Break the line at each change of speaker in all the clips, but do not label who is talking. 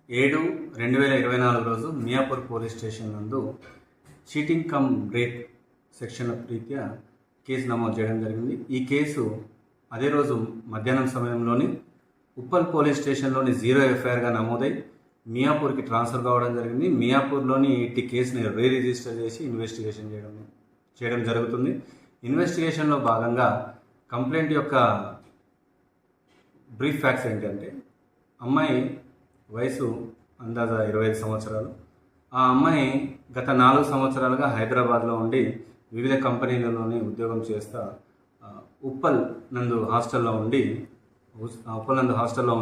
7/2024 రోజు Miyapur police station నందు cheating come rape సెక్షన్ల రీత్యా కేసు నమోదు చేయడం జరిగింది. ఈ కేసు అదే రోజు మధ్యాహ్నం సమయంలోని ఉప్పల్ పోలీస్ స్టేషన్లోని 0 ఎఫ్ఐఆర్గా నమోదై మియాపూర్కి ట్రాన్స్ఫర్ కావడం జరిగింది. మియాపూర్లోని ఈ కేసుని రిజిస్టర్ చేసి ఇన్వెస్టిగేషన్ చేయడం జరుగుతుంది. ఇన్వెస్టిగేషన్లో భాగంగా కంప్లైంట్ యొక్క బ్రీఫ్ ఫ్యాక్ట్స్ ఏంటంటే, అమ్మాయి వయసు అందాజా 25 సంవత్సరాలు. ఆ అమ్మాయి గత 4 సంవత్సరాలుగా హైదరాబాద్లో ఉండి వివిధ కంపెనీలలోని ఉద్యోగం చేస్తా ఉప్పల్ నందు హాస్టల్లో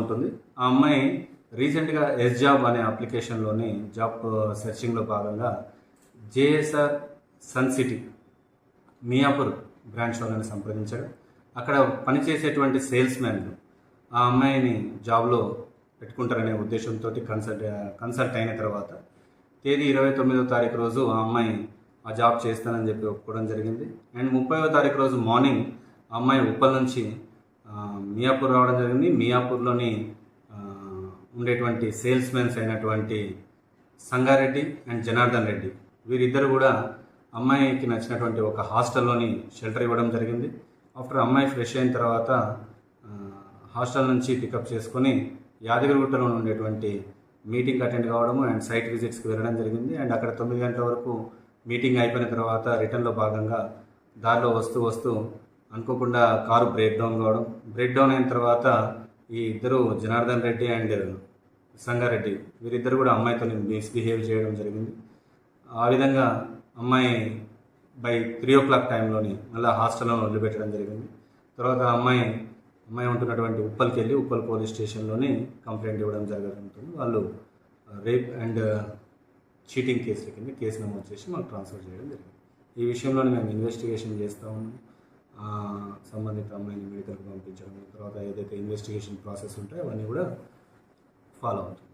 ఉంటుంది. ఆ అమ్మాయి రీసెంట్గా జాబ్ అనే అప్లికేషన్లోని జాబ్ సెర్చింగ్లో భాగంగా JSR Sun City Miyapur branch వాళ్ళని సంప్రదించారు. అక్కడ పనిచేసేటువంటి సేల్స్ మ్యాన్లు ఆ అమ్మాయిని జాబ్లో పెట్టుకుంటారనే ఉద్దేశంతో కన్సల్ట్ అయిన తర్వాత తేదీ 29వ తారీఖు రోజు ఆ అమ్మాయి ఆ జాబ్ చేస్తానని చెప్పి ఒప్పుకోవడం జరిగింది. అండ్ 30వ తారీఖు రోజు మార్నింగ్ ఆ అమ్మాయి ఉప్పల్ నుంచి మియాపూర్ రావడం జరిగింది. మియాపూర్లోని ఉండేటువంటి సేల్స్ మెన్స్ అయినటువంటి సంగారెడ్డి అండ్ జనార్దన్ రెడ్డి వీరిద్దరు కూడా అమ్మాయికి నచ్చినటువంటి ఒక హాస్టల్లోని షెల్టర్ ఇవ్వడం జరిగింది. ఆఫ్టర్ అమ్మాయి ఫ్రెష్ అయిన తర్వాత హాస్టల్ నుంచి పికప్ చేసుకొని యాదగిరిగుట్టలో ఉండేటువంటి మీటింగ్ అటెండ్ కావడము అండ్ సైట్ విజిట్స్కి వెళ్ళడం జరిగింది. అండ్ అక్కడ 9 గంటల వరకు మీటింగ్ అయిపోయిన తర్వాత రిటర్న్లో భాగంగా దారిలో వస్తూ అనుకోకుండా కారు బ్రేక్ డౌన్ అయిన తర్వాత ఈ ఇద్దరు జనార్దన్ రెడ్డి అండ్ సంగారెడ్డి వీరిద్దరు కూడా అమ్మాయితో మిస్బిహేవ్ చేయడం జరిగింది. ఆ విధంగా అమ్మాయి బై 3 o'clock టైంలోని మళ్ళీ హాస్టల్లో వదిలిపెట్టడం జరిగింది. తర్వాత అమ్మాయి ఉంటున్నటువంటి ఉప్పల్కి వెళ్ళి ఉప్పల్ పోలీస్ స్టేషన్లోని కంప్లైంట్ ఇవ్వడం జరుగుతుంది. వాళ్ళు రేప్ అండ్ చీటింగ్ కేసుల కింద కేసు నమోదు చేసి మాకు ట్రాన్స్ఫర్ చేయడం జరిగింది. ఈ విషయంలోనే మేము ఇన్వెస్టిగేషన్ చేస్తూ ఉన్నాం. సంబంధిత అమ్మాయిని మెడికల్కి పంపించడం, తర్వాత ఏదైతే ఇన్వెస్టిగేషన్ ప్రాసెస్ ఉంటాయో అవన్నీ కూడా ఫాలో అవుతుంది.